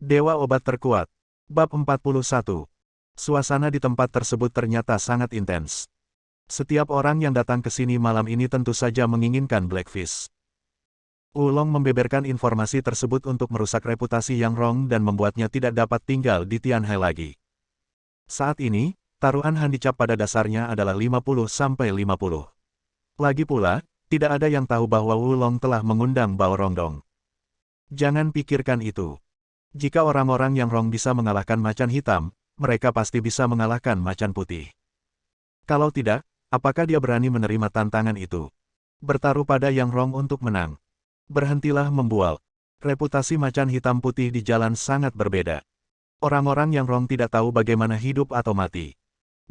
Dewa Obat Terkuat. Bab 41. Suasana di tempat tersebut ternyata sangat intens. Setiap orang yang datang ke sini malam ini tentu saja menginginkan Blackfish. Wulong membeberkan informasi tersebut untuk merusak reputasi Yang Rong dan membuatnya tidak dapat tinggal di Tianhai lagi. Saat ini, taruhan handicap pada dasarnya adalah 50-50. Lagi pula, tidak ada yang tahu bahwa Wulong telah mengundang Bao Rongdong. Jangan pikirkan itu. Jika orang-orang Yang Rong bisa mengalahkan macan hitam, mereka pasti bisa mengalahkan macan putih. Kalau tidak, apakah dia berani menerima tantangan itu? Bertaruh pada Yang Rong untuk menang. Berhentilah membual. Reputasi macan hitam putih di jalan sangat berbeda. Orang-orang Yang Rong tidak tahu bagaimana hidup atau mati.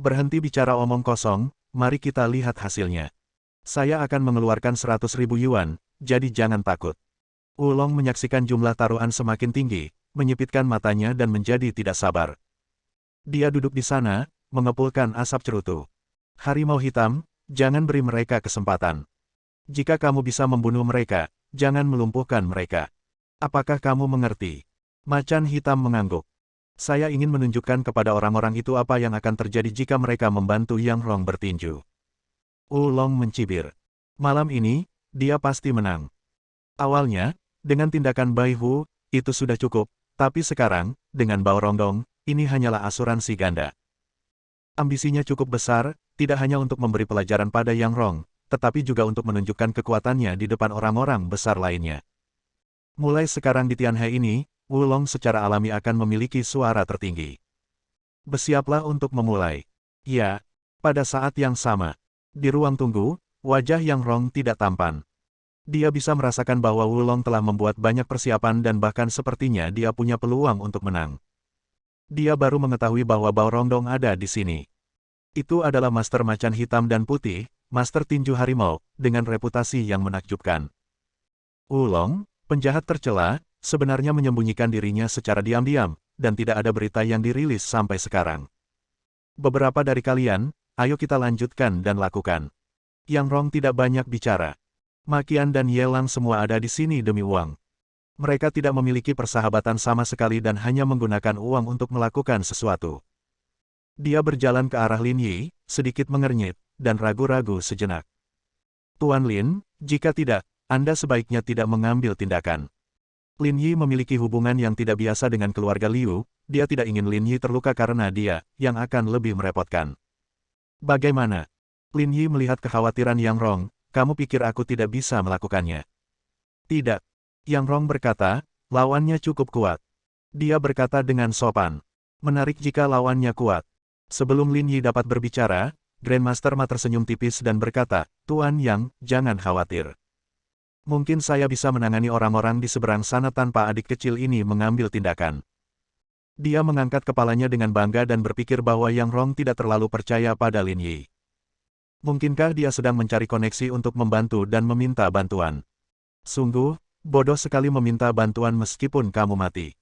Berhenti bicara omong kosong, mari kita lihat hasilnya. Saya akan mengeluarkan 100.000 yuan, jadi jangan takut. Wulong menyaksikan jumlah taruhan semakin tinggi, menyipitkan matanya dan menjadi tidak sabar. Dia duduk di sana, mengepulkan asap cerutu. Harimau hitam, jangan beri mereka kesempatan. Jika kamu bisa membunuh mereka, jangan melumpuhkan mereka. Apakah kamu mengerti? Macan hitam mengangguk. Saya ingin menunjukkan kepada orang-orang itu apa yang akan terjadi jika mereka membantu Yang Rong bertinju. Wulong mencibir. Malam ini, dia pasti menang. Awalnya, dengan tindakan Bai Hu, itu sudah cukup. Tapi sekarang, dengan Bao Rongdong, ini hanyalah asuransi ganda. Ambisinya cukup besar, tidak hanya untuk memberi pelajaran pada Yang Rong, tetapi juga untuk menunjukkan kekuatannya di depan orang-orang besar lainnya. Mulai sekarang di Tianhai ini, Wulong secara alami akan memiliki suara tertinggi. Bersiaplah untuk memulai. Ya, pada saat yang sama. Di ruang tunggu, wajah Yang Rong tidak tampan. Dia bisa merasakan bahwa Wulong telah membuat banyak persiapan dan bahkan sepertinya dia punya peluang untuk menang. Dia baru mengetahui bahwa Bao Rongdong ada di sini. Itu adalah master macan hitam dan putih, master tinju harimau, dengan reputasi yang menakjubkan. Wulong, penjahat tercela, sebenarnya menyembunyikan dirinya secara diam-diam, dan tidak ada berita yang dirilis sampai sekarang. Beberapa dari kalian, ayo kita lanjutkan dan lakukan. Yang Rong tidak banyak bicara. Makian dan Yelang semua ada di sini demi uang. Mereka tidak memiliki persahabatan sama sekali dan hanya menggunakan uang untuk melakukan sesuatu. Dia berjalan ke arah Lin Yi, sedikit mengernyit, dan ragu-ragu sejenak. Tuan Lin, jika tidak, Anda sebaiknya tidak mengambil tindakan. Lin Yi memiliki hubungan yang tidak biasa dengan keluarga Liu, dia tidak ingin Lin Yi terluka karena dia, yang akan lebih merepotkan. Bagaimana? Lin Yi melihat kekhawatiran Yang Rong. Kamu pikir aku tidak bisa melakukannya? Tidak. Yang Rong berkata, lawannya cukup kuat. Dia berkata dengan sopan. Menarik jika lawannya kuat. Sebelum Lin Yi dapat berbicara, Grandmaster Ma tersenyum tipis dan berkata, Tuan Yang, jangan khawatir. Mungkin saya bisa menangani orang-orang di seberang sana tanpa adik kecil ini mengambil tindakan. Dia mengangkat kepalanya dengan bangga dan berpikir bahwa Yang Rong tidak terlalu percaya pada Lin Yi. Mungkinkah dia sedang mencari koneksi untuk membantu dan meminta bantuan? Sungguh, bodoh sekali meminta bantuan meskipun kamu mati.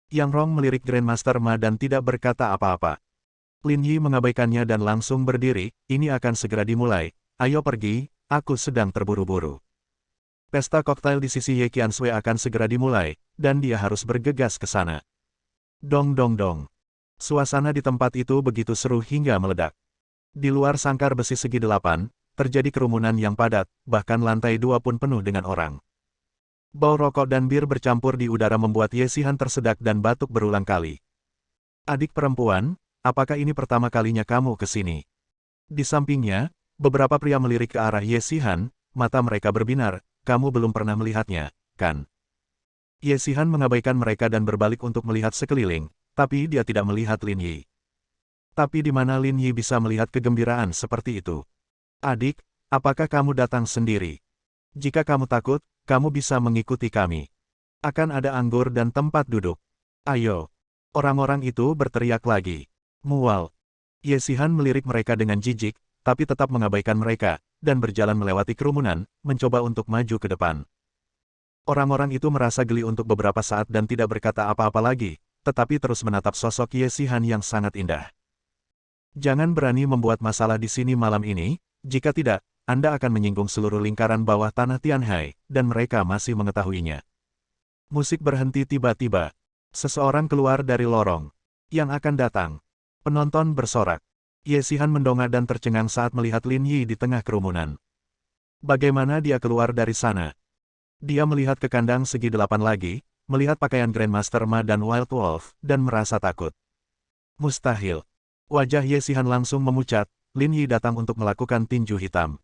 Yang Rong melirik Grandmaster Ma dan tidak berkata apa-apa. Lin Yi mengabaikannya dan langsung berdiri, ini akan segera dimulai, ayo pergi, aku sedang terburu-buru. Pesta koktail di sisi Ye Qianshui akan segera dimulai, dan dia harus bergegas ke sana. Dong dong dong. Suasana di tempat itu begitu seru hingga meledak. Di luar sangkar besi segi 8, terjadi kerumunan yang padat, bahkan lantai 2 pun penuh dengan orang. Bau rokok dan bir bercampur di udara membuat Ye Xihan tersedak dan batuk berulang kali. Adik perempuan, apakah ini pertama kalinya kamu ke sini? Di sampingnya, beberapa pria melirik ke arah Ye Xihan, mata mereka berbinar, kamu belum pernah melihatnya, kan? Ye Xihan mengabaikan mereka dan berbalik untuk melihat sekeliling, tapi dia tidak melihat Lin Yi. Tapi di mana Lin Yi bisa melihat kegembiraan seperti itu? Adik, apakah kamu datang sendiri? Jika kamu takut, kamu bisa mengikuti kami. Akan ada anggur dan tempat duduk. Ayo. Orang-orang itu berteriak lagi. Mual. Ye Xihan melirik mereka dengan jijik, tapi tetap mengabaikan mereka, dan berjalan melewati kerumunan, mencoba untuk maju ke depan. Orang-orang itu merasa geli untuk beberapa saat dan tidak berkata apa-apa lagi, tetapi terus menatap sosok Ye Xihan yang sangat indah. Jangan berani membuat masalah di sini malam ini, jika tidak, Anda akan menyinggung seluruh lingkaran bawah tanah Tianhai, dan mereka masih mengetahuinya. Musik berhenti tiba-tiba. Seseorang keluar dari lorong. Yang akan datang. Penonton bersorak. Ye Xihan mendongak dan tercengang saat melihat Lin Yi di tengah kerumunan. Bagaimana dia keluar dari sana? Dia melihat ke kandang segi 8 lagi, melihat pakaian Grandmaster Ma dan Wild Wolf, dan merasa takut. Mustahil. Wajah Ye Xihan langsung memucat, Lin Yi datang untuk melakukan tinju hitam.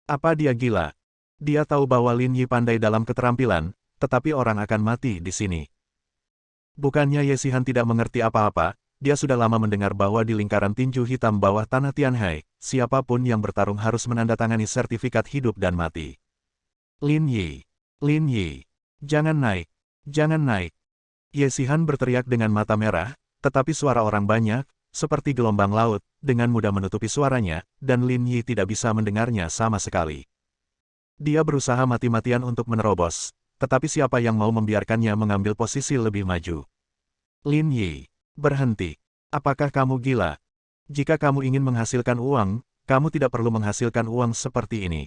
Apa dia gila? Dia tahu bahwa Lin Yi pandai dalam keterampilan, tetapi orang akan mati di sini. Bukannya Ye Xihan tidak mengerti apa-apa, dia sudah lama mendengar bahwa di lingkaran tinju hitam bawah tanah Tianhai, siapapun yang bertarung harus menandatangani sertifikat hidup dan mati. Lin Yi. Lin Yi. Jangan naik. Jangan naik. Ye Xihan berteriak dengan mata merah, tetapi suara orang banyak, seperti gelombang laut, dengan mudah menutupi suaranya, dan Lin Yi tidak bisa mendengarnya sama sekali. Dia berusaha mati-matian untuk menerobos, tetapi siapa yang mau membiarkannya mengambil posisi lebih maju? Lin Yi. Berhenti. Apakah kamu gila? Jika kamu ingin menghasilkan uang, kamu tidak perlu menghasilkan uang seperti ini.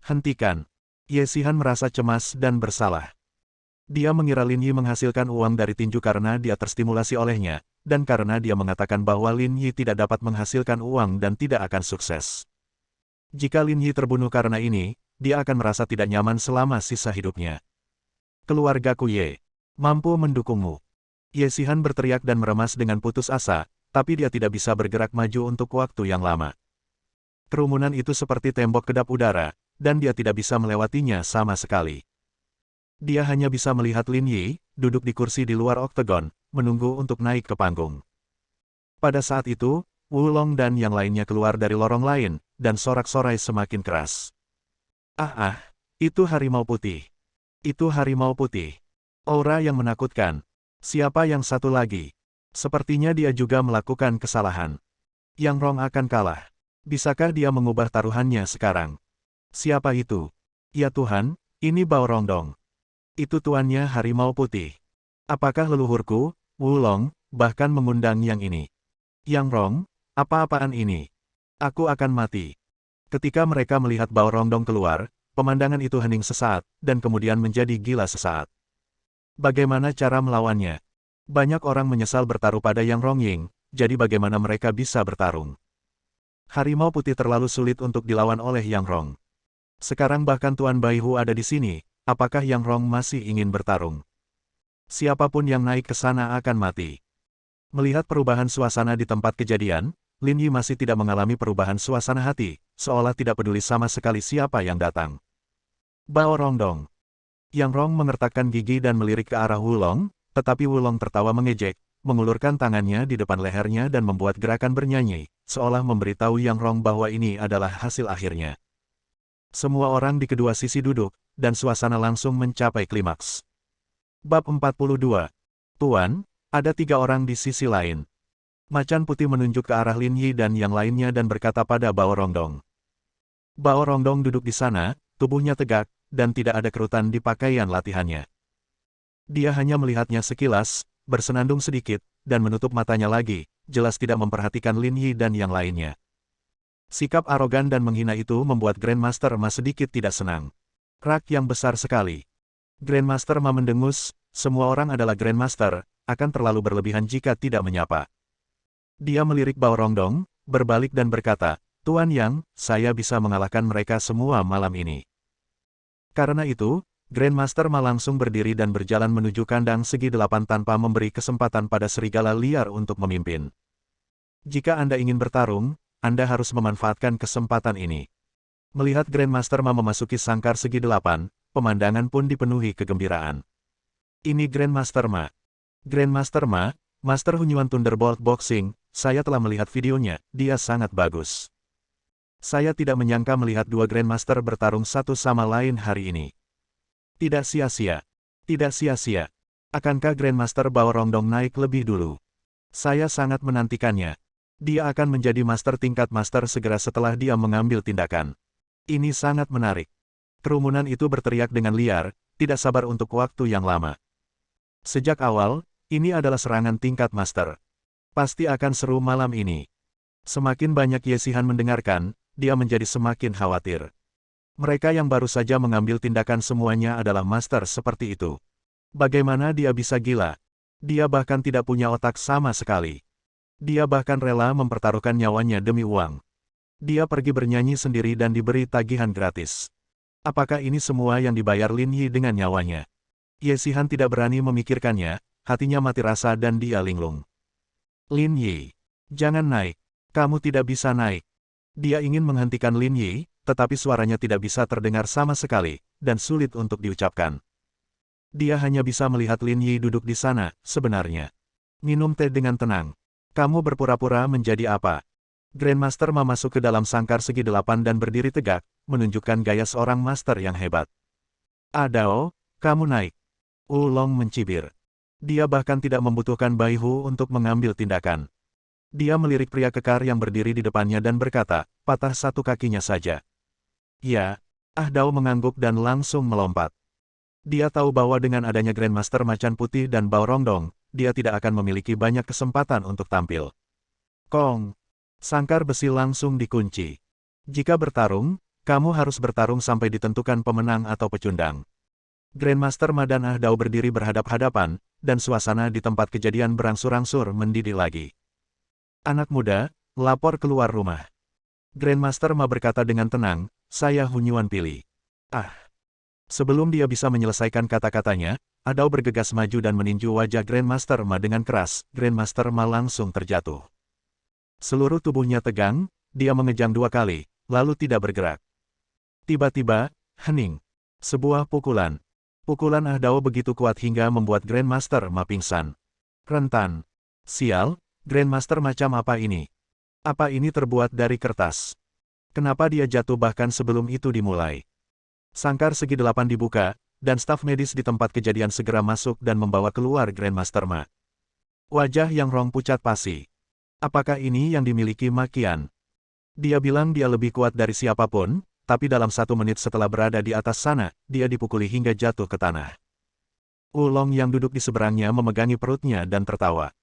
Hentikan. Ye Xihan merasa cemas dan bersalah. Dia mengira Lin Yi menghasilkan uang dari tinju karena dia terstimulasi olehnya, dan karena dia mengatakan bahwa Lin Yi tidak dapat menghasilkan uang dan tidak akan sukses. Jika Lin Yi terbunuh karena ini, dia akan merasa tidak nyaman selama sisa hidupnya. Keluargaku Ye mampu mendukungmu. Ye Xihan berteriak dan meremas dengan putus asa, tapi dia tidak bisa bergerak maju untuk waktu yang lama. Kerumunan itu seperti tembok kedap udara, dan dia tidak bisa melewatinya sama sekali. Dia hanya bisa melihat Lin Yi, duduk di kursi di luar oktagon, menunggu untuk naik ke panggung. Pada saat itu, Wu Long dan yang lainnya keluar dari lorong lain, dan sorak-sorai semakin keras. Itu harimau putih. Itu harimau putih. Aura yang menakutkan. Siapa yang satu lagi? Sepertinya dia juga melakukan kesalahan. Yang Rong akan kalah. Bisakah dia mengubah taruhannya sekarang? Siapa itu? Ya Tuhan, ini Bao Rongdong. Itu tuannya harimau putih. Apakah leluhurku, Wu Long, bahkan mengundang yang ini? Yang Rong, apa-apaan ini? Aku akan mati. Ketika mereka melihat Bao Rongdong keluar, pemandangan itu hening sesaat, dan kemudian menjadi gila sesaat. Bagaimana cara melawannya? Banyak orang menyesal bertaruh pada Yang Rongying, jadi bagaimana mereka bisa bertarung? Harimau putih terlalu sulit untuk dilawan oleh Yang Rong. Sekarang bahkan Tuan Baihu ada di sini, apakah Yang Rong masih ingin bertarung? Siapapun yang naik ke sana akan mati. Melihat perubahan suasana di tempat kejadian, Lin Yi masih tidak mengalami perubahan suasana hati, seolah tidak peduli sama sekali siapa yang datang. Bao Rongdong. Yang Rong mengertakkan gigi dan melirik ke arah Wu Long, tetapi Wu Long tertawa mengejek, mengulurkan tangannya di depan lehernya dan membuat gerakan bernyanyi, seolah memberitahu Yang Rong bahwa ini adalah hasil akhirnya. Semua orang di kedua sisi duduk, dan suasana langsung mencapai klimaks. Bab 42. Tuan, ada 3 orang di sisi lain. Macan putih menunjuk ke arah Lin Yi dan yang lainnya dan berkata pada Bao Rongdong. Bao Rongdong duduk di sana, tubuhnya tegak, dan tidak ada kerutan di pakaian latihannya. Dia hanya melihatnya sekilas, bersenandung sedikit, dan menutup matanya lagi, jelas tidak memperhatikan Lin Yi dan yang lainnya. Sikap arogan dan menghina itu membuat Grandmaster Ma sedikit tidak senang. Rak yang besar sekali. Grandmaster Ma mendengus, semua orang adalah Grandmaster, akan terlalu berlebihan jika tidak menyapa. Dia melirik Bao Rongdong, berbalik dan berkata, Tuan Yang, saya bisa mengalahkan mereka semua malam ini. Karena itu, Grandmaster Ma langsung berdiri dan berjalan menuju kandang segi 8 tanpa memberi kesempatan pada serigala liar untuk memimpin. Jika Anda ingin bertarung, Anda harus memanfaatkan kesempatan ini. Melihat Grandmaster Ma memasuki sangkar segi 8, pemandangan pun dipenuhi kegembiraan. Ini Grandmaster Ma. Grandmaster Ma, Master Hunyuan Thunderbolt Boxing, saya telah melihat videonya, dia sangat bagus. Saya tidak menyangka melihat 2 Grandmaster bertarung satu sama lain hari ini. Tidak sia-sia. Tidak sia-sia. Akankah Grandmaster Bao Rongdong naik lebih dulu? Saya sangat menantikannya. Dia akan menjadi master tingkat master segera setelah dia mengambil tindakan. Ini sangat menarik. Kerumunan itu berteriak dengan liar, tidak sabar untuk waktu yang lama. Sejak awal, ini adalah serangan tingkat master. Pasti akan seru malam ini. Semakin banyak Ye Xihan mendengarkan, dia menjadi semakin khawatir. Mereka yang baru saja mengambil tindakan semuanya adalah master seperti itu. Bagaimana dia bisa gila? Dia bahkan tidak punya otak sama sekali. Dia bahkan rela mempertaruhkan nyawanya demi uang. Dia pergi bernyanyi sendiri dan diberi tagihan gratis. Apakah ini semua yang dibayar Lin Yi dengan nyawanya? Ye Xihan tidak berani memikirkannya, hatinya mati rasa dan dia linglung. Lin Yi, jangan naik. Kamu tidak bisa naik. Dia ingin menghentikan Lin Yi, tetapi suaranya tidak bisa terdengar sama sekali, dan sulit untuk diucapkan. Dia hanya bisa melihat Lin Yi duduk di sana, sebenarnya. Minum teh dengan tenang. Kamu berpura-pura menjadi apa? Grandmaster Ma masuk ke dalam sangkar segi delapan dan berdiri tegak, menunjukkan gaya seorang master yang hebat. Adao, kamu naik. Long mencibir. Dia bahkan tidak membutuhkan Bai Hu untuk mengambil tindakan. Dia melirik pria kekar yang berdiri di depannya dan berkata, patah satu kakinya saja. Ya, Dao mengangguk dan langsung melompat. Dia tahu bahwa dengan adanya Grandmaster Macan Putih dan Bao Rongdong, dia tidak akan memiliki banyak kesempatan untuk tampil. Kong! Sangkar besi langsung dikunci. Jika bertarung, kamu harus bertarung sampai ditentukan pemenang atau pecundang. Grandmaster Ma dan Dao berdiri berhadap-hadapan, dan suasana di tempat kejadian berangsur-angsur mendidih lagi. Anak muda, lapor keluar rumah. Grandmaster Ma berkata dengan tenang, saya Hunyuan pilih. Sebelum dia bisa menyelesaikan kata-katanya, Dao bergegas maju dan meninju wajah Grandmaster Ma dengan keras. Grandmaster Ma langsung terjatuh. Seluruh tubuhnya tegang, dia mengejang 2 kali, lalu tidak bergerak. Tiba-tiba, hening. Sebuah pukulan. Pukulan Dao begitu kuat hingga membuat Grandmaster Ma pingsan. Rentan. Sial, Grandmaster macam apa ini? Apa ini terbuat dari kertas? Kenapa dia jatuh bahkan sebelum itu dimulai? Sangkar segi delapan dibuka, dan staf medis di tempat kejadian segera masuk dan membawa keluar Grandmaster Ma. Wajah Yang Rong pucat pasi. Apakah ini yang dimiliki Ma Qian? Dia bilang dia lebih kuat dari siapapun, tapi dalam 1 menit setelah berada di atas sana, dia dipukuli hingga jatuh ke tanah. Long yang duduk di seberangnya memegangi perutnya dan tertawa.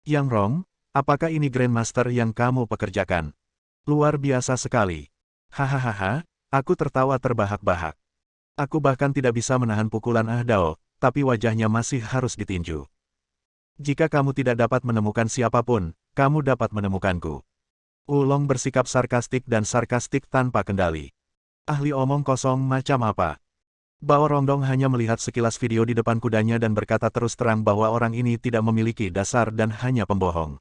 Yang Rong, apakah ini Grandmaster yang kamu pekerjakan? Luar biasa sekali. Hahaha, aku tertawa terbahak-bahak. Aku bahkan tidak bisa menahan pukulan Dao, tapi wajahnya masih harus ditinju. Jika kamu tidak dapat menemukan siapapun, kamu dapat menemukanku. Long bersikap sarkastik dan sarkastik tanpa kendali. Ahli omong kosong macam apa? Bao Rongdong hanya melihat sekilas video di depan kudanya dan berkata terus terang bahwa orang ini tidak memiliki dasar dan hanya pembohong.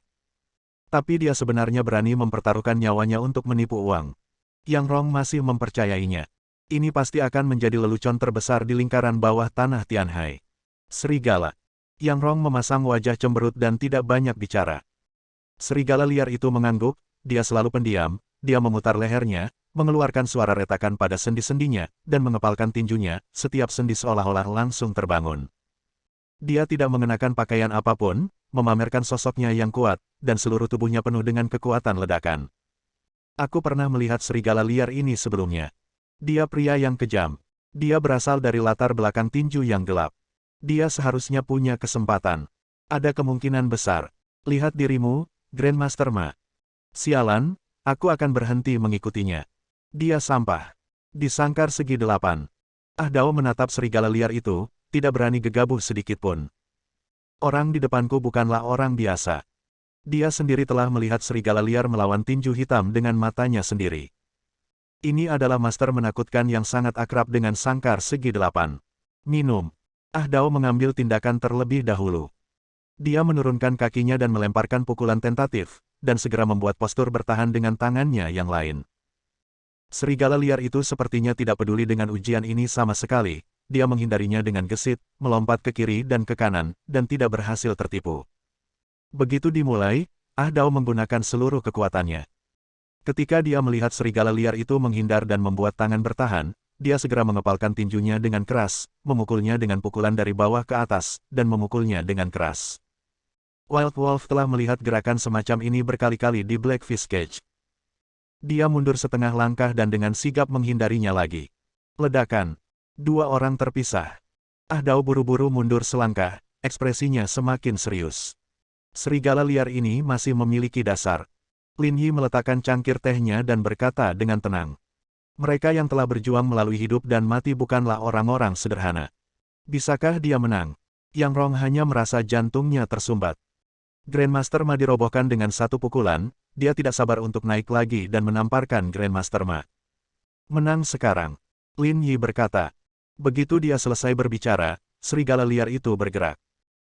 Tapi dia sebenarnya berani mempertaruhkan nyawanya untuk menipu uang. Yang Rong masih mempercayainya. Ini pasti akan menjadi lelucon terbesar di lingkaran bawah tanah Tianhai. Serigala. Yang Rong memasang wajah cemberut dan tidak banyak bicara. Serigala liar itu mengangguk, dia selalu pendiam, dia memutar lehernya, mengeluarkan suara retakan pada sendi-sendinya, dan mengepalkan tinjunya, setiap sendi seolah-olah langsung terbangun. Dia tidak mengenakan pakaian apapun, memamerkan sosoknya yang kuat, dan seluruh tubuhnya penuh dengan kekuatan ledakan. Aku pernah melihat serigala liar ini sebelumnya. Dia pria yang kejam. Dia berasal dari latar belakang tinju yang gelap. Dia seharusnya punya kesempatan. Ada kemungkinan besar. Lihat dirimu, Grandmaster Ma. Sialan, aku akan berhenti mengikutinya. Dia sampah. Di sangkar segi delapan. Dao menatap serigala liar itu, tidak berani gegabah sedikit pun. Orang di depanku bukanlah orang biasa. Dia sendiri telah melihat serigala liar melawan tinju hitam dengan matanya sendiri. Ini adalah master menakutkan yang sangat akrab dengan sangkar segi delapan. Minum. Dao mengambil tindakan terlebih dahulu. Dia menurunkan kakinya dan melemparkan pukulan tentatif, dan segera membuat postur bertahan dengan tangannya yang lain. Serigala liar itu sepertinya tidak peduli dengan ujian ini sama sekali. Dia menghindarinya dengan gesit, melompat ke kiri dan ke kanan, dan tidak berhasil tertipu. Begitu dimulai, Dao menggunakan seluruh kekuatannya. Ketika dia melihat serigala liar itu menghindar dan membuat tangan bertahan, dia segera mengepalkan tinjunya dengan keras, memukulnya dengan pukulan dari bawah ke atas, dan memukulnya dengan keras. Wild Wolf telah melihat gerakan semacam ini berkali-kali di Blackfish Cage. Dia mundur setengah langkah dan dengan sigap menghindarinya lagi. Ledakan. 2 orang terpisah. Dao buru-buru mundur selangkah, ekspresinya semakin serius. Serigala liar ini masih memiliki dasar. Lin Yi meletakkan cangkir tehnya dan berkata dengan tenang. Mereka yang telah berjuang melalui hidup dan mati bukanlah orang-orang sederhana. Bisakah dia menang? Yang Rong hanya merasa jantungnya tersumbat. Grandmaster Ma dirobohkan dengan satu pukulan, dia tidak sabar untuk naik lagi dan menamparkan Grandmaster Ma. Menang sekarang. Lin Yi berkata. Begitu dia selesai berbicara, serigala liar itu bergerak.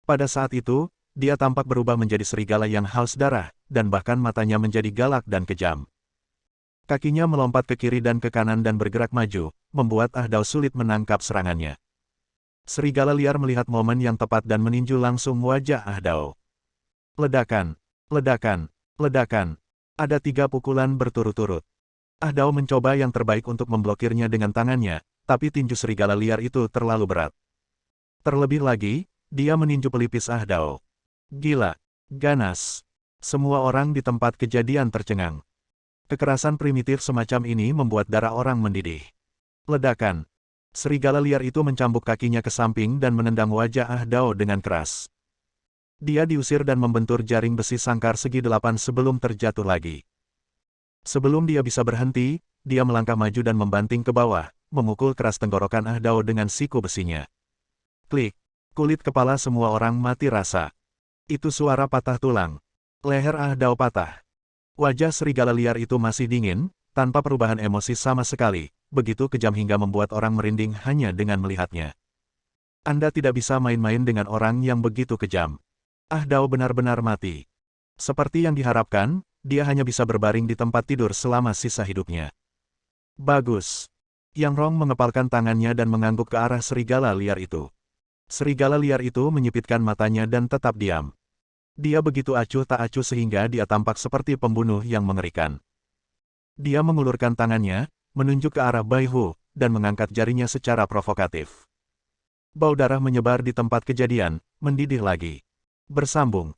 Pada saat itu, dia tampak berubah menjadi serigala yang haus darah, dan bahkan matanya menjadi galak dan kejam. Kakinya melompat ke kiri dan ke kanan dan bergerak maju, membuat Ah Dao sulit menangkap serangannya. Serigala liar melihat momen yang tepat dan meninju langsung wajah Ah Dao. Ledakan, ledakan, ledakan. Ada 3 pukulan berturut-turut. Ah Dao mencoba yang terbaik untuk memblokirnya dengan tangannya, tapi tinju serigala liar itu terlalu berat. Terlebih lagi, dia meninju pelipis Ah Dao. Gila, ganas. Semua orang di tempat kejadian tercengang. Kekerasan primitif semacam ini membuat darah orang mendidih. Ledakan. Serigala liar itu mencambuk kakinya ke samping dan menendang wajah Ah Dao dengan keras. Dia diusir dan membentur jaring besi sangkar segi 8 sebelum terjatuh lagi. Sebelum dia bisa berhenti, dia melangkah maju dan membanting ke bawah, memukul keras tenggorokan Ah Dao dengan siku besinya. Klik. Kulit kepala semua orang mati rasa. Itu suara patah tulang. Leher Ah Dao patah. Wajah serigala liar itu masih dingin, tanpa perubahan emosi sama sekali, begitu kejam hingga membuat orang merinding hanya dengan melihatnya. Anda tidak bisa main-main dengan orang yang begitu kejam. Ah Dao benar-benar mati. Seperti yang diharapkan, dia hanya bisa berbaring di tempat tidur selama sisa hidupnya. Bagus. Yang Rong mengepalkan tangannya dan mengangguk ke arah serigala liar itu. Serigala liar itu menyipitkan matanya dan tetap diam. Dia begitu acuh tak acuh sehingga dia tampak seperti pembunuh yang mengerikan. Dia mengulurkan tangannya, menunjuk ke arah Bai Hu, dan mengangkat jarinya secara provokatif. Bau darah menyebar di tempat kejadian, mendidih lagi. Bersambung.